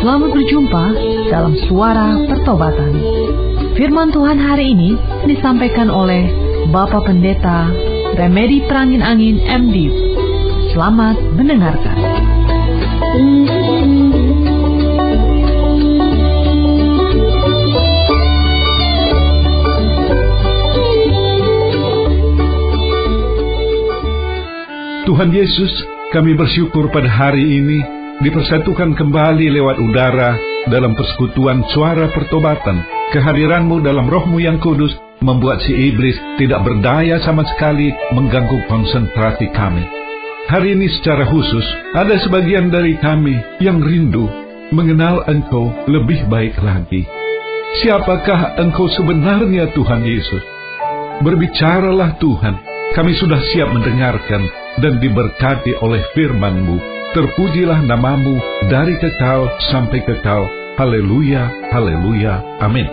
Selamat berjumpa dalam Suara Pertobatan. Firman Tuhan hari ini disampaikan oleh Bapak Pendeta Remedi Perangin Angin MD. Selamat mendengarkan. Tuhan Yesus, kami bersyukur pada hari ini dipersatukan kembali lewat udara dalam persekutuan Suara Pertobatan. Kehadiran-Mu dalam Roh-Mu yang kudus membuat si iblis tidak berdaya sama sekali mengganggu konsentrasi kami. Hari ini secara khusus ada sebagian dari kami yang rindu mengenal Engkau lebih baik lagi. Siapakah Engkau sebenarnya, Tuhan Yesus? Berbicaralah Tuhan, kami sudah siap mendengarkan dan diberkati oleh firman-Mu. Terpujilah nama-Mu dari kekal sampai kekal. Haleluya, haleluya, amin.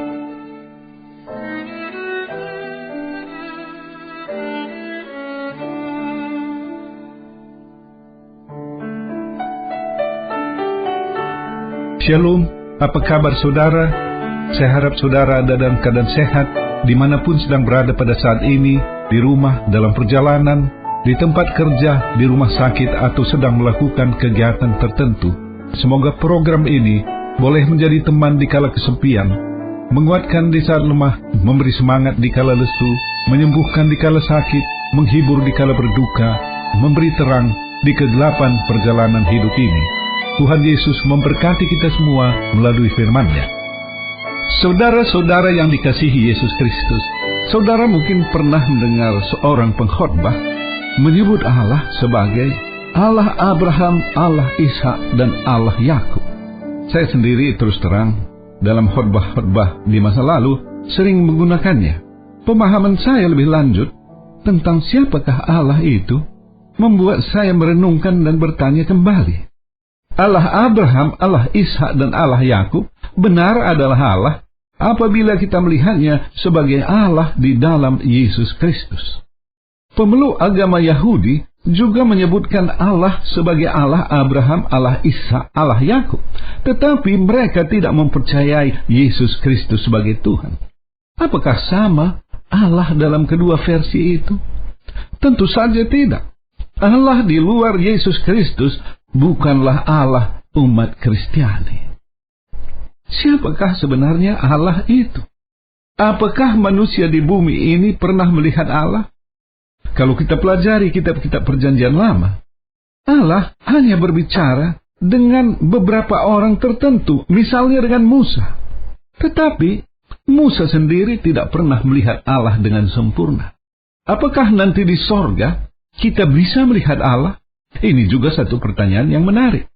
Shalom, apa kabar saudara? Saya harap saudara ada dalam keadaan sehat, dimanapun sedang berada pada saat ini, di rumah, dalam perjalanan, di tempat kerja, di rumah sakit, atau sedang melakukan kegiatan tertentu. Semoga program ini boleh menjadi teman di kala kesepian, menguatkan di saat lemah, memberi semangat di kala lesu, menyembuhkan di kala sakit, menghibur di kala berduka, memberi terang di kegelapan perjalanan hidup ini. Tuhan Yesus memberkati kita semua melalui firman-Nya. Saudara-saudara yang dikasihi Yesus Kristus, saudara mungkin pernah mendengar seorang pengkhotbah menyebut Allah sebagai Allah Abraham, Allah Ishak, dan Allah Yakub. Saya sendiri terus terang dalam khotbah-khotbah di masa lalu sering menggunakannya. Pemahaman saya lebih lanjut tentang siapakah Allah itu membuat saya merenungkan dan bertanya kembali. Allah Abraham, Allah Ishak, dan Allah Yakub benar adalah Allah apabila kita melihatnya sebagai Allah di dalam Yesus Kristus. Pemeluk agama Yahudi juga menyebutkan Allah sebagai Allah Abraham, Allah Ishak, Allah Yakub. Tetapi mereka tidak mempercayai Yesus Kristus sebagai Tuhan. Apakah sama Allah dalam kedua versi itu? Tentu saja tidak. Allah di luar Yesus Kristus bukanlah Allah umat Kristiani. Siapakah sebenarnya Allah itu? Apakah manusia di bumi ini pernah melihat Allah? Kalau kita pelajari kitab-kitab Perjanjian Lama, Allah hanya berbicara dengan beberapa orang tertentu, misalnya dengan Musa. Tetapi Musa sendiri tidak pernah melihat Allah dengan sempurna. Apakah nanti di sorga kita bisa melihat Allah? Ini juga satu pertanyaan yang menarik.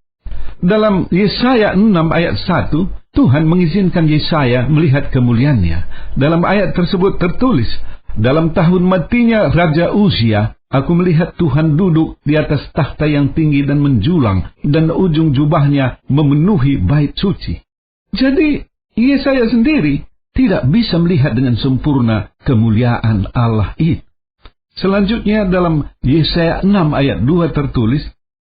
Dalam Yesaya 6 ayat 1, Tuhan mengizinkan Yesaya melihat kemuliaannya. Dalam ayat tersebut tertulis, dalam tahun matinya Raja Uzia, aku melihat Tuhan duduk di atas takhta yang tinggi dan menjulang, dan ujung jubahnya memenuhi bait suci. Jadi, Yesaya sendiri tidak bisa melihat dengan sempurna kemuliaan Allah itu. Selanjutnya dalam Yesaya 6 ayat 2 tertulis,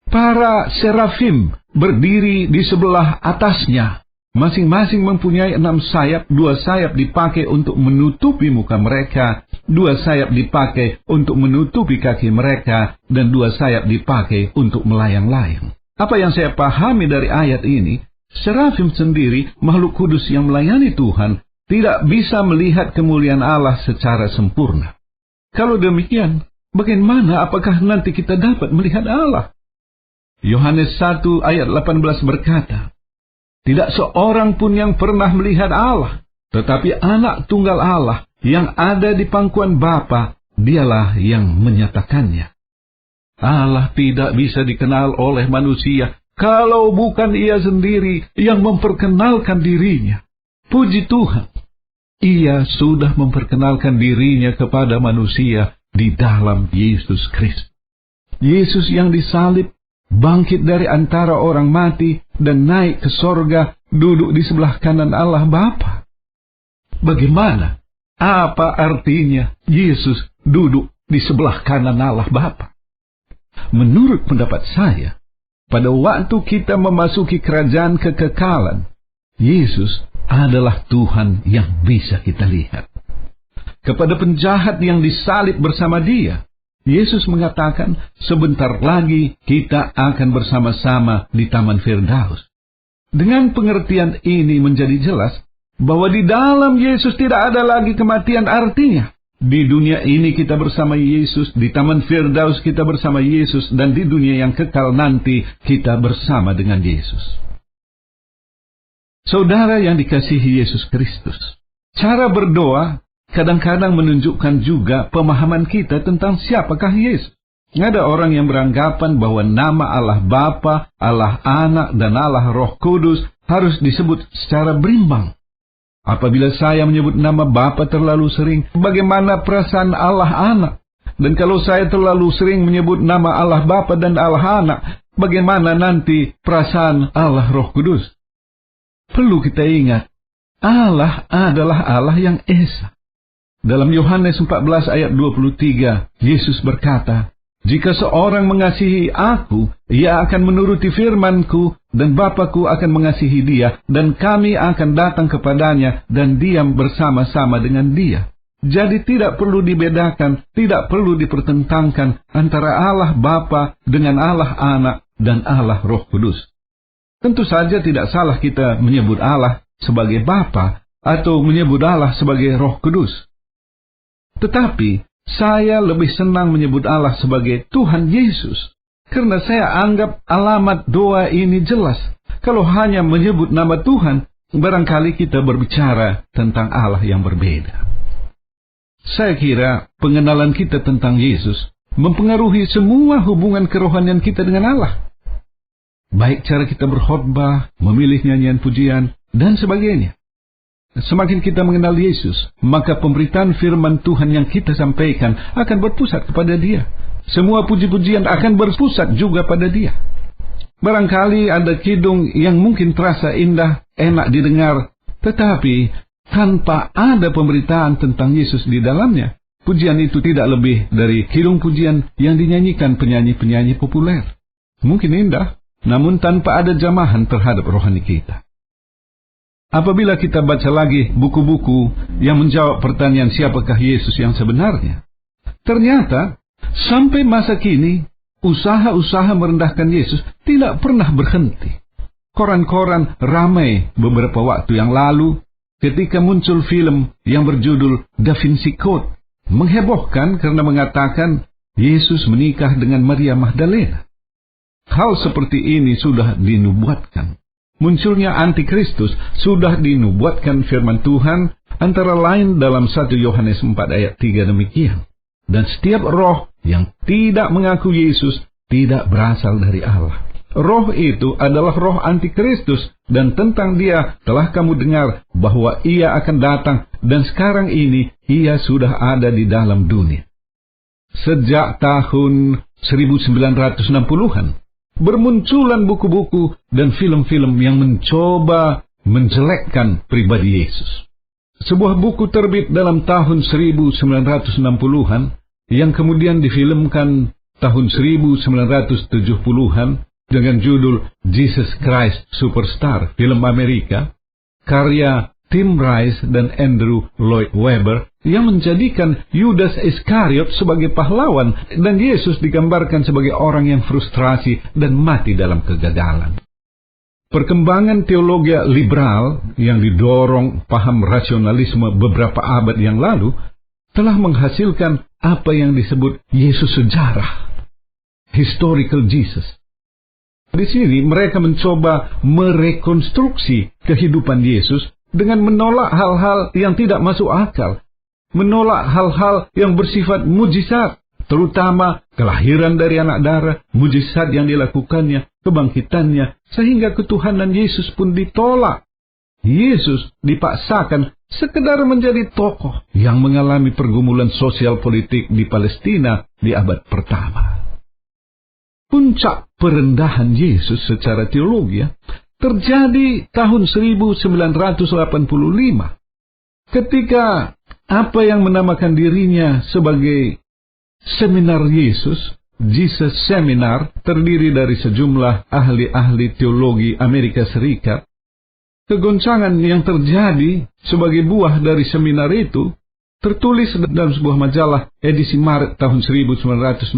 para serafim berdiri di sebelah atasnya. Masing-masing mempunyai 6 sayap, 2 sayap dipakai untuk menutupi muka mereka, 2 sayap dipakai untuk menutupi kaki mereka, dan 2 sayap dipakai untuk melayang-layang. Apa yang saya pahami dari ayat ini, serafim sendiri, makhluk kudus yang melayani Tuhan, tidak bisa melihat kemuliaan Allah secara sempurna. Kalau demikian, bagaimana apakah nanti kita dapat melihat Allah? Yohanes 1 ayat 18 berkata, tidak seorang pun yang pernah melihat Allah, tetapi anak tunggal Allah yang ada di pangkuan Bapa, dialah yang menyatakannya. Allah tidak bisa dikenal oleh manusia kalau bukan Ia sendiri yang memperkenalkan dirinya. Puji Tuhan, Ia sudah memperkenalkan dirinya kepada manusia di dalam Yesus Kristus. Yesus yang disalib, bangkit dari antara orang mati, dan naik ke sorga, duduk di sebelah kanan Allah Bapa. Bagaimana? Apa artinya Yesus duduk di sebelah kanan Allah Bapa? Menurut pendapat saya, pada waktu kita memasuki kerajaan kekekalan, Yesus adalah Tuhan yang bisa kita lihat. Kepada penjahat yang disalib bersama Dia, Yesus mengatakan, sebentar lagi kita akan bersama-sama di Taman Firdaus. Dengan pengertian ini menjadi jelas bahwa di dalam Yesus tidak ada lagi kematian. Artinya, di dunia ini kita bersama Yesus, di Taman Firdaus kita bersama Yesus, dan di dunia yang kekal nanti kita bersama dengan Yesus. Saudara yang dikasihi Yesus Kristus, cara berdoa kadang-kadang menunjukkan juga pemahaman kita tentang siapakah Yesus. Ada orang yang beranggapan bahwa nama Allah Bapa, Allah Anak, dan Allah Roh Kudus harus disebut secara berimbang. Apabila saya menyebut nama Bapa terlalu sering, bagaimana perasaan Allah Anak? Dan kalau saya terlalu sering menyebut nama Allah Bapa dan Allah Anak, bagaimana nanti perasaan Allah Roh Kudus? Perlu kita ingat, Allah adalah Allah yang Esa. Dalam Yohanes 14 ayat 23, Yesus berkata, "Jika seorang mengasihi Aku, ia akan menuruti firman-Ku, dan Bapa-Ku akan mengasihi dia, dan kami akan datang kepadanya dan diam bersama-sama dengan dia." Jadi tidak perlu dibedakan, tidak perlu dipertentangkan antara Allah Bapa dengan Allah Anak dan Allah Roh Kudus. Tentu saja tidak salah kita menyebut Allah sebagai Bapa atau menyebut Allah sebagai Roh Kudus. Tetapi saya lebih senang menyebut Allah sebagai Tuhan Yesus, karena saya anggap alamat doa ini jelas. Kalau hanya menyebut nama Tuhan, barangkali kita berbicara tentang Allah yang berbeda. Saya kira pengenalan kita tentang Yesus mempengaruhi semua hubungan kerohanian kita dengan Allah. Baik cara kita berkhotbah, memilih nyanyian pujian, dan sebagainya. Semakin kita mengenal Yesus, maka pemberitaan firman Tuhan yang kita sampaikan akan berpusat kepada Dia. Semua puji-pujian akan berpusat juga pada Dia. Barangkali ada kidung yang mungkin terasa indah, enak didengar, tetapi tanpa ada pemberitaan tentang Yesus di dalamnya, pujian itu tidak lebih dari kidung pujian yang dinyanyikan penyanyi-penyanyi populer. Mungkin indah, namun tanpa ada jamahan terhadap rohani kita. Apabila kita baca lagi buku-buku yang menjawab pertanyaan siapakah Yesus yang sebenarnya, ternyata sampai masa kini usaha-usaha merendahkan Yesus tidak pernah berhenti. Koran-koran ramai beberapa waktu yang lalu ketika muncul film yang berjudul Da Vinci Code, menghebohkan karena mengatakan Yesus menikah dengan Maria Magdalena. Hal seperti ini sudah dinubuatkan. Munculnya antikristus sudah dinubuatkan firman Tuhan, antara lain dalam 1 Yohanes 4 ayat 3 demikian. Dan setiap roh yang tidak mengaku Yesus tidak berasal dari Allah. Roh itu adalah roh antikristus, dan tentang dia telah kamu dengar bahwa ia akan datang, dan sekarang ini ia sudah ada di dalam dunia. Sejak tahun 1960-an, bermunculan buku-buku dan film-film yang mencoba menjelekkan pribadi Yesus. Sebuah buku terbit dalam tahun 1960-an yang kemudian difilmkan tahun 1970-an dengan judul Jesus Christ Superstar, film Amerika, karya Tim Rice dan Andrew Lloyd Webber, yang menjadikan Yudas Iskariot sebagai pahlawan dan Yesus digambarkan sebagai orang yang frustrasi dan mati dalam kegagalan. Perkembangan teologi liberal yang didorong paham rasionalisme beberapa abad yang lalu telah menghasilkan apa yang disebut Yesus sejarah, historical Jesus. Di sini mereka mencoba merekonstruksi kehidupan Yesus dengan menolak hal-hal yang tidak masuk akal, menolak hal-hal yang bersifat mujizat, terutama kelahiran dari anak darah, mujizat yang dilakukannya, kebangkitannya, sehingga ketuhanan Yesus pun ditolak. Yesus dipaksakan sekedar menjadi tokoh yang mengalami pergumulan sosial politik di Palestina di abad pertama. Puncak perendahan Yesus secara teologi terjadi tahun 1985, ketika apa yang menamakan dirinya sebagai Seminar Yesus Jesus Seminar terdiri dari sejumlah ahli-ahli teologi Amerika Serikat. Kegoncangan yang terjadi sebagai buah dari seminar itu tertulis dalam sebuah majalah edisi Maret tahun 1994.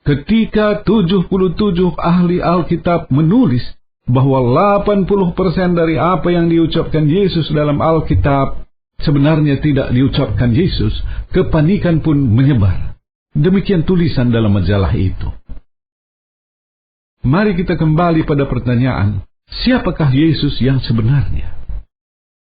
Ketika 77 ahli Alkitab menulis bahwa 80% dari apa yang diucapkan Yesus dalam Alkitab sebenarnya tidak diucapkan Yesus, kepanikan pun menyebar. Demikian tulisan dalam majalah itu. Mari kita kembali pada pertanyaan, siapakah Yesus yang sebenarnya?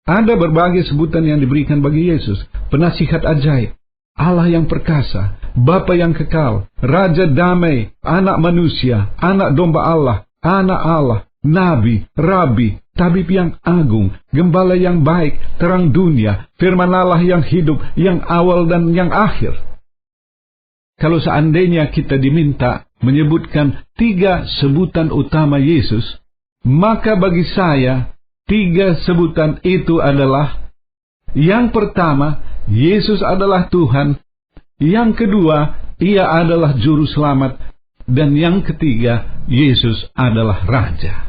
Ada berbagai sebutan yang diberikan bagi Yesus: penasihat ajaib, Allah yang perkasa, Bapa yang kekal, Raja damai, Anak manusia, Anak domba Allah, Anak Allah, Nabi, Rabi, Tabib yang agung, Gembala yang baik, terang dunia, Firman Allah yang hidup, yang awal dan yang akhir. Kalau seandainya kita diminta menyebutkan 3 sebutan utama Yesus, maka bagi saya 3 sebutan itu adalah: yang pertama, Yesus adalah Tuhan; yang kedua, Ia adalah Juru Selamat; dan yang ketiga, Yesus adalah Raja.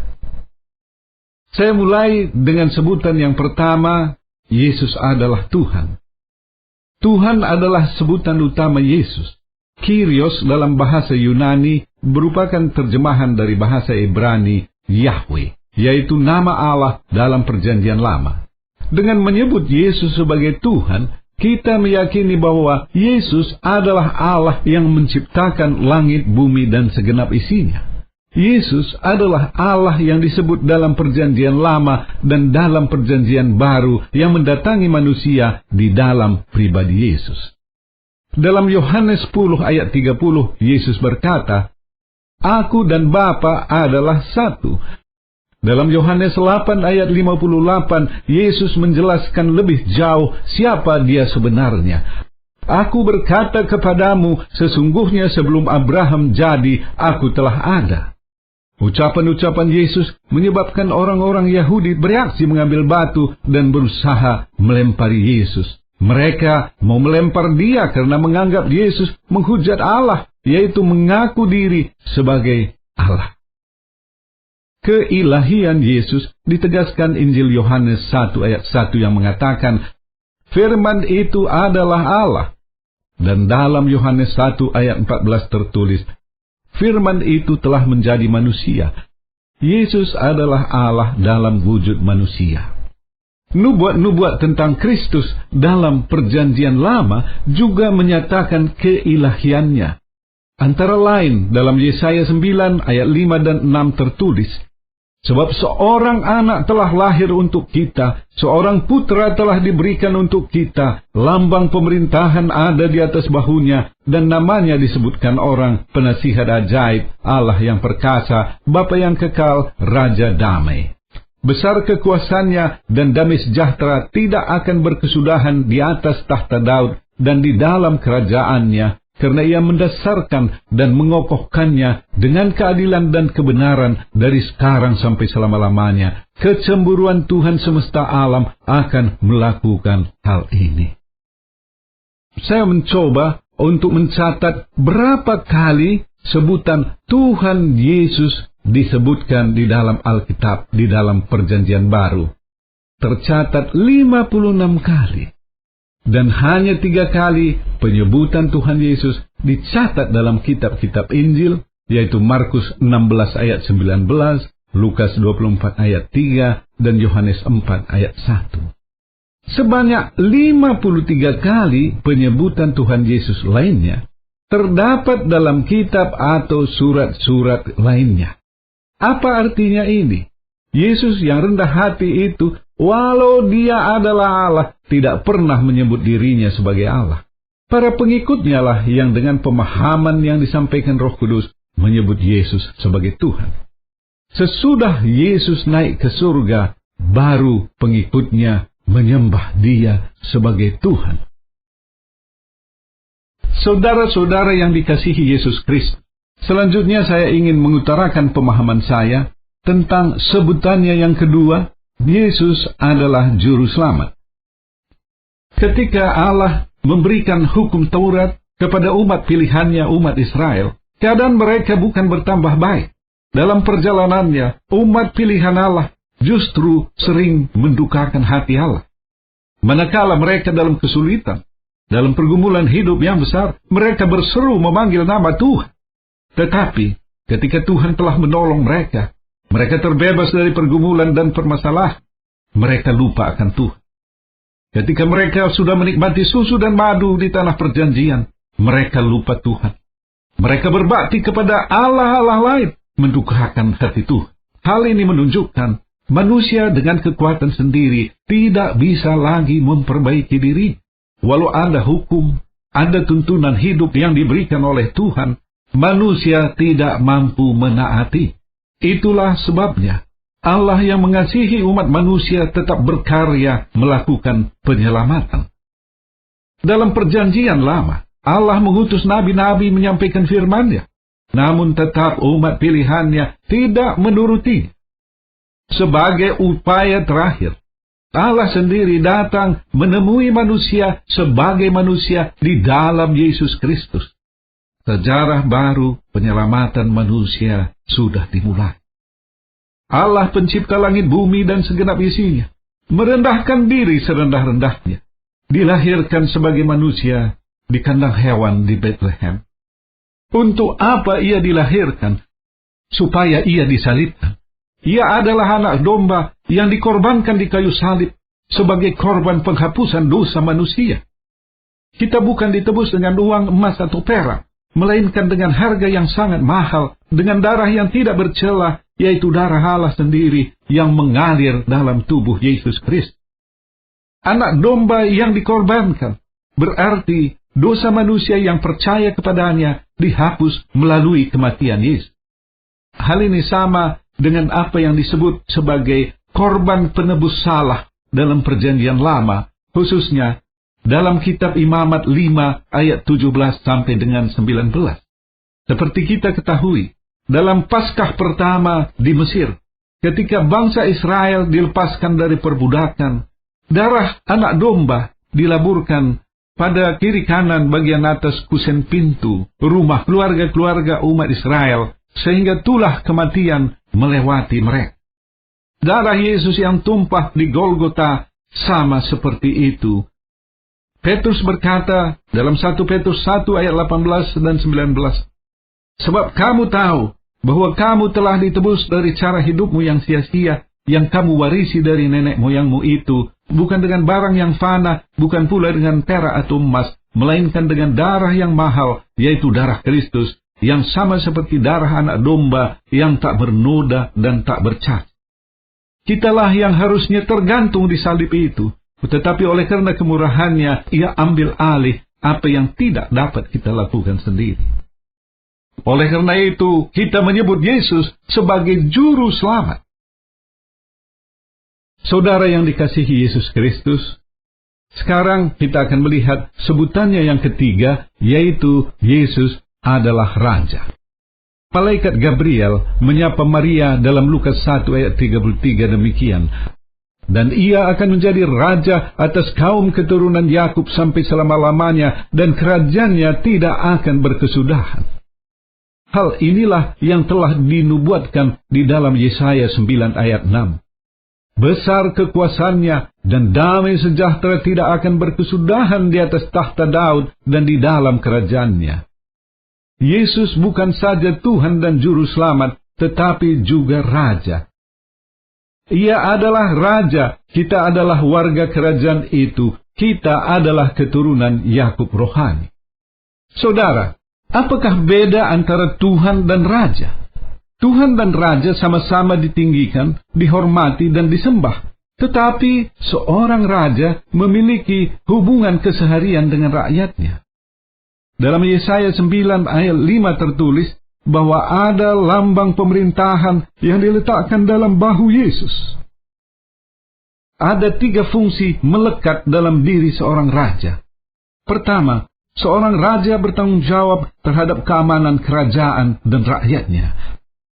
Saya mulai dengan sebutan yang pertama, Yesus adalah Tuhan. Tuhan adalah sebutan utama Yesus. Kyrios dalam bahasa Yunani merupakan terjemahan dari bahasa Ibrani Yahweh, yaitu nama Allah dalam Perjanjian Lama. Dengan menyebut Yesus sebagai Tuhan, kita meyakini bahwa Yesus adalah Allah yang menciptakan langit, bumi, dan segenap isinya. Yesus adalah Allah yang disebut dalam Perjanjian Lama dan dalam Perjanjian Baru yang mendatangi manusia di dalam pribadi Yesus. Dalam Yohanes 10 ayat 30, Yesus berkata, "Aku dan Bapa adalah satu." Dalam Yohanes 8 ayat 58, Yesus menjelaskan lebih jauh siapa Dia sebenarnya. "Aku berkata kepadamu, sesungguhnya sebelum Abraham jadi, Aku telah ada." Ucapan-ucapan Yesus menyebabkan orang-orang Yahudi bereaksi mengambil batu dan berusaha melempari Yesus. Mereka mau melempar Dia karena menganggap Yesus menghujat Allah, yaitu mengaku diri sebagai Allah. Keilahian Yesus ditegaskan Injil Yohanes 1 ayat 1 yang mengatakan, "Firman itu adalah Allah." Dan dalam Yohanes 1 ayat 14 tertulis, "Firman itu telah menjadi manusia." Yesus adalah Allah dalam wujud manusia. Nubuat-nubuat tentang Kristus dalam Perjanjian Lama juga menyatakan keilahiannya. Antara lain dalam Yesaya 9 ayat 5 dan 6 tertulis, "Sebab seorang anak telah lahir untuk kita, seorang putra telah diberikan untuk kita, lambang pemerintahan ada di atas bahunya, dan namanya disebutkan orang penasihat ajaib, Allah yang perkasa, Bapa yang kekal, Raja damai. Besar kekuasaannya dan damai sejahtera tidak akan berkesudahan di atas tahta Daud dan di dalam kerajaannya, karena Ia mendasarkan dan mengokohkannya dengan keadilan dan kebenaran dari sekarang sampai selama-lamanya. Kecemburuan Tuhan semesta alam akan melakukan hal ini." Saya mencoba untuk mencatat berapa kali sebutan Tuhan Yesus disebutkan di dalam Alkitab, di dalam Perjanjian Baru. Tercatat 56 kali. Dan hanya 3 kali penyebutan Tuhan Yesus dicatat dalam kitab-kitab Injil, yaitu Markus 16 ayat 19, Lukas 24 ayat 3, dan Yohanes 4 ayat 1. Sebanyak 53 kali penyebutan Tuhan Yesus lainnya terdapat dalam kitab atau surat-surat lainnya. Apa artinya ini? Yesus yang rendah hati itu, walau Dia adalah Allah, tidak pernah menyebut dirinya sebagai Allah. Para pengikutnya lah yang dengan pemahaman yang disampaikan Roh Kudus menyebut Yesus sebagai Tuhan. Sesudah Yesus naik ke surga, baru pengikutnya menyembah Dia sebagai Tuhan. Saudara-saudara yang dikasihi Yesus Kristus, selanjutnya saya ingin mengutarakan pemahaman saya tentang sebutannya yang kedua, Yesus adalah Juru Selamat. Ketika Allah memberikan hukum Taurat kepada umat pilihannya, umat Israel, keadaan mereka bukan bertambah baik. Dalam perjalanannya, umat pilihan Allah justru sering mendukakan hati Allah. Manakala mereka dalam kesulitan, dalam pergumulan hidup yang besar, mereka berseru memanggil nama Tuhan. Tetapi, ketika Tuhan telah menolong mereka, mereka terbebas dari pergumulan dan permasalahan, mereka lupa akan Tuhan. Ketika mereka sudah menikmati susu dan madu di tanah perjanjian, mereka lupa Tuhan. Mereka berbakti kepada Allah-Allah lain, mendukakan hati Tuhan. Hal ini menunjukkan manusia dengan kekuatan sendiri tidak bisa lagi memperbaiki diri. Walau ada hukum, ada tuntunan hidup yang diberikan oleh Tuhan, manusia tidak mampu menaati. Itulah sebabnya Allah yang mengasihi umat manusia tetap berkarya melakukan penyelamatan. Dalam perjanjian lama, Allah mengutus nabi-nabi menyampaikan firman-Nya, namun tetap umat pilihannya tidak menuruti. Sebagai upaya terakhir, Allah sendiri datang menemui manusia sebagai manusia di dalam Yesus Kristus. Sejarah baru penyelamatan manusia sudah dimulai. Allah pencipta langit bumi dan segenap isinya, merendahkan diri serendah-rendahnya, dilahirkan sebagai manusia di kandang hewan di Bethlehem. Untuk apa ia dilahirkan? Supaya ia disalibkan. Ia adalah anak domba yang dikorbankan di kayu salib sebagai korban penghapusan dosa manusia. Kita bukan ditebus dengan uang, emas, atau perak, melainkan dengan harga yang sangat mahal, dengan darah yang tidak bercela, yaitu darah Allah sendiri yang mengalir dalam tubuh Yesus Kristus. Anak domba yang dikorbankan berarti dosa manusia yang percaya kepadanya dihapus melalui kematian Yesus. Hal ini sama dengan apa yang disebut sebagai korban penebus salah dalam perjanjian lama, khususnya dalam kitab Imamat 5 ayat 17 sampai dengan 19. Seperti kita ketahui, dalam Paskah pertama di Mesir, ketika bangsa Israel dilepaskan dari perbudakan, darah anak domba dilaburkan pada kiri kanan bagian atas kusen pintu rumah keluarga-keluarga umat Israel, sehingga tulah kematian melewati mereka. Darah Yesus yang tumpah di Golgota sama seperti itu. Petrus berkata dalam 1 Petrus 1 ayat 18 dan 19, sebab kamu tahu bahwa kamu telah ditebus dari cara hidupmu yang sia-sia, yang kamu warisi dari nenek moyangmu itu, bukan dengan barang yang fana, bukan pula dengan perak atau emas, melainkan dengan darah yang mahal, yaitu darah Kristus, yang sama seperti darah anak domba yang tak bernoda dan tak bercacat. Kitalah yang harusnya tergantung di salib itu, tetapi oleh karena kemurahannya, ia ambil alih apa yang tidak dapat kita lakukan sendiri. Oleh karena itu, kita menyebut Yesus sebagai Juru Selamat. Saudara yang dikasihi Yesus Kristus, sekarang kita akan melihat sebutannya yang ketiga, yaitu Yesus adalah Raja. Malaikat Gabriel menyapa Maria dalam Lukas 1 ayat 33 demikian, dan ia akan menjadi raja atas kaum keturunan Yakub sampai selama-lamanya, dan kerajaannya tidak akan berkesudahan. Hal inilah yang telah dinubuatkan di dalam Yesaya 9 ayat 6. Besar kekuasaannya dan damai sejahtera tidak akan berkesudahan di atas tahta Daud dan di dalam kerajaannya. Yesus bukan saja Tuhan dan Juru Selamat, tetapi juga Raja. Ia adalah Raja, kita adalah warga kerajaan itu, kita adalah keturunan Yakub rohani. Saudara, apakah beda antara Tuhan dan Raja? Tuhan dan Raja sama-sama ditinggikan, dihormati, dan disembah. Tetapi seorang Raja memiliki hubungan keseharian dengan rakyatnya. Dalam Yesaya 9 ayat 5 tertulis bahwa ada lambang pemerintahan yang diletakkan dalam bahu Yesus. Ada 3 fungsi melekat dalam diri seorang raja. Pertama, seorang raja bertanggung jawab terhadap keamanan kerajaan dan rakyatnya.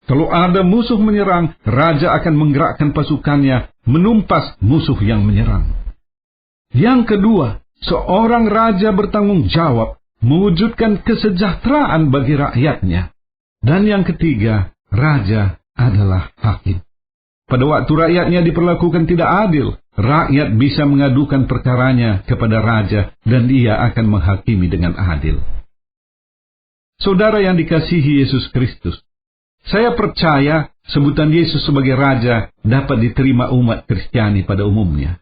Kalau ada musuh menyerang, raja akan menggerakkan pasukannya menumpas musuh yang menyerang. Yang kedua, seorang raja bertanggung jawab mewujudkan kesejahteraan bagi rakyatnya. Dan yang ketiga, raja adalah hakim. Pada waktu rakyatnya diperlakukan tidak adil, rakyat bisa mengadukan perkaranya kepada raja dan dia akan menghakimi dengan adil. Saudara yang dikasihi Yesus Kristus, saya percaya sebutan Yesus sebagai raja dapat diterima umat Kristiani pada umumnya.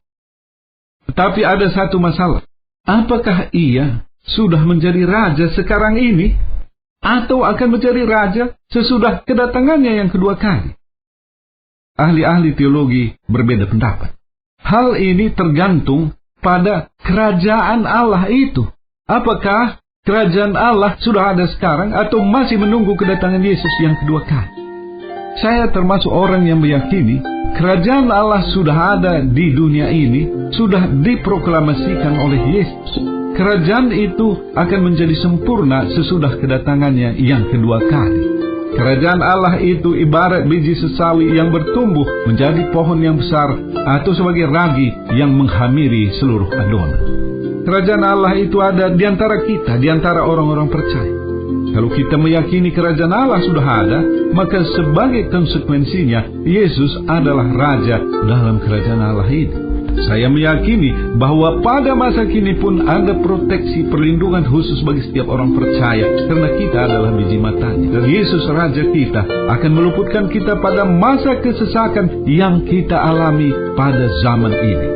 Tetapi ada satu masalah. Apakah ia sudah menjadi raja sekarang ini? Atau akan menjadi raja sesudah kedatangannya yang kedua kali? Ahli-ahli teologi berbeda pendapat. Hal ini tergantung pada kerajaan Allah itu. Apakah kerajaan Allah sudah ada sekarang atau masih menunggu kedatangan Yesus yang kedua kali? Saya termasuk orang yang meyakini kerajaan Allah sudah ada di dunia ini, sudah diproklamasikan oleh Yesus. Kerajaan itu akan menjadi sempurna sesudah kedatangannya yang kedua kali. Kerajaan Allah itu ibarat biji sesawi yang bertumbuh menjadi pohon yang besar atau sebagai ragi yang menghamiri seluruh adonan. Kerajaan Allah itu ada di antara kita, di antara orang-orang percaya. Kalau kita meyakini kerajaan Allah sudah ada, maka sebagai konsekuensinya Yesus adalah raja dalam kerajaan Allah ini. Saya meyakini bahwa pada masa kini pun ada proteksi perlindungan khusus bagi setiap orang percaya, karena kita adalah biji matanya. Dan Yesus Raja kita akan meluputkan kita pada masa kesesakan yang kita alami pada zaman ini.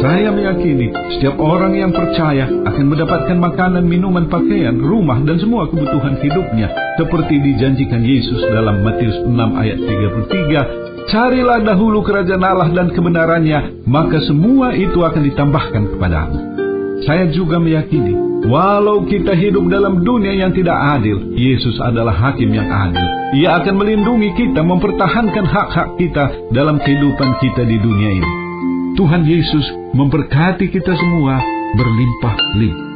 Saya meyakini setiap orang yang percaya akan mendapatkan makanan, minuman, pakaian, rumah, dan semua kebutuhan hidupnya, seperti dijanjikan Yesus dalam Matius 6 ayat 33, "Carilah dahulu kerajaan Allah dan kebenarannya, maka semua itu akan ditambahkan kepadamu." Saya juga meyakini, walau kita hidup dalam dunia yang tidak adil, Yesus adalah hakim yang adil. Ia akan melindungi kita, mempertahankan hak-hak kita dalam kehidupan kita di dunia ini. Tuhan Yesus memberkati kita semua berlimpah-limpah.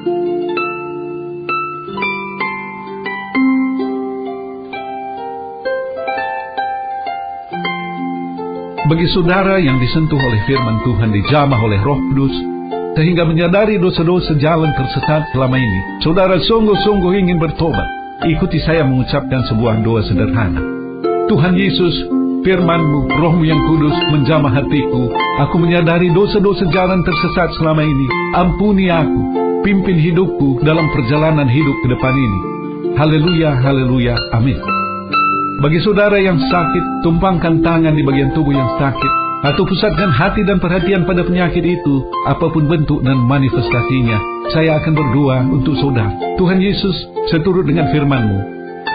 Bagi saudara yang disentuh oleh firman Tuhan, dijamah oleh Roh Kudus, sehingga menyadari dosa-dosa jalan tersesat selama ini, saudara sungguh-sungguh ingin bertobat, ikuti saya mengucapkan sebuah doa sederhana. Tuhan Yesus, firman-Mu, Roh-Mu yang kudus menjamah hatiku. Aku menyadari dosa-dosa jalan tersesat selama ini. Ampuni aku, pimpin hidupku dalam perjalanan hidup ke depan ini. Haleluya, haleluya, amin. Bagi saudara yang sakit, tumpangkan tangan di bagian tubuh yang sakit, atau pusatkan hati dan perhatian pada penyakit itu, apapun bentuk dan manifestasinya. Saya akan berdoa untuk saudara. Tuhan Yesus, seturut dengan firman-Mu,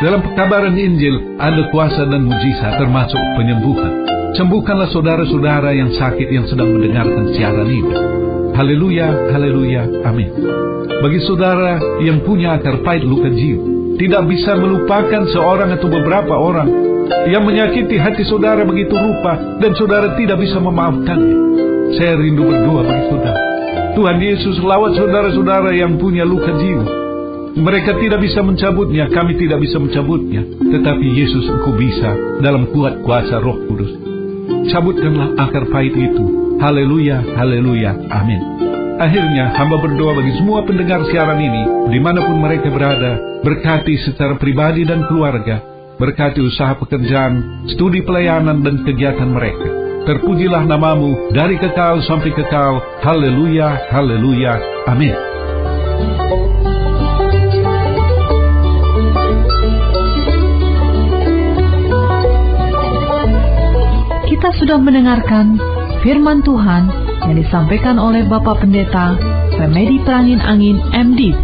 dalam pekabaran Injil ada kuasa dan mujizat, termasuk penyembuhan. Sembuhkanlah saudara-saudara yang sakit yang sedang mendengarkan siaran ini. Haleluya, haleluya, amin. Bagi saudara yang punya akar pahit luka jiwa, tidak bisa melupakan seorang atau beberapa orang yang menyakiti hati saudara begitu rupa, dan saudara tidak bisa memaafkannya. Saya rindu berdoa bagi saudara. Tuhan Yesus, lawat saudara-saudara yang punya luka jiwa. Mereka tidak bisa mencabutnya, kami tidak bisa mencabutnya, tetapi Yesus, Engkau bisa dalam kuat kuasa Roh Kudus. Cabutkanlah akar pahit itu. Haleluya, haleluya, amin. Akhirnya, hamba berdoa bagi semua pendengar siaran ini, dimanapun mereka berada. Berkati secara pribadi dan keluarga, berkati usaha pekerjaan, studi pelayanan, dan kegiatan mereka. Terpujilah nama-Mu dari kekal sampai kekal. Haleluya, haleluya, amin. Kita sudah mendengarkan firman Tuhan yang disampaikan oleh Bapak Pendeta Remedi Prangin Angin MD.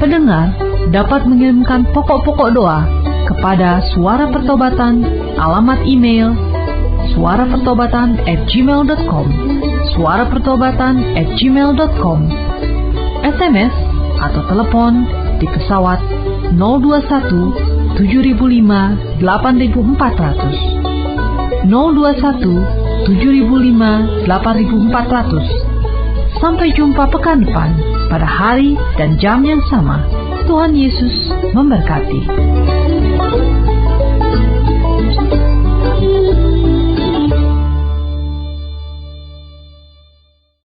Pendengar dapat mengirimkan pokok-pokok doa kepada Suara Pertobatan, alamat email suarapertobatan@gmail.com, suarapertobatan@gmail.com, SMS atau telepon di pesawat 021 7005 8400, 021 7005 8400. Sampai jumpa pekan depan pada hari dan jam yang sama. Tuhan Yesus memberkati.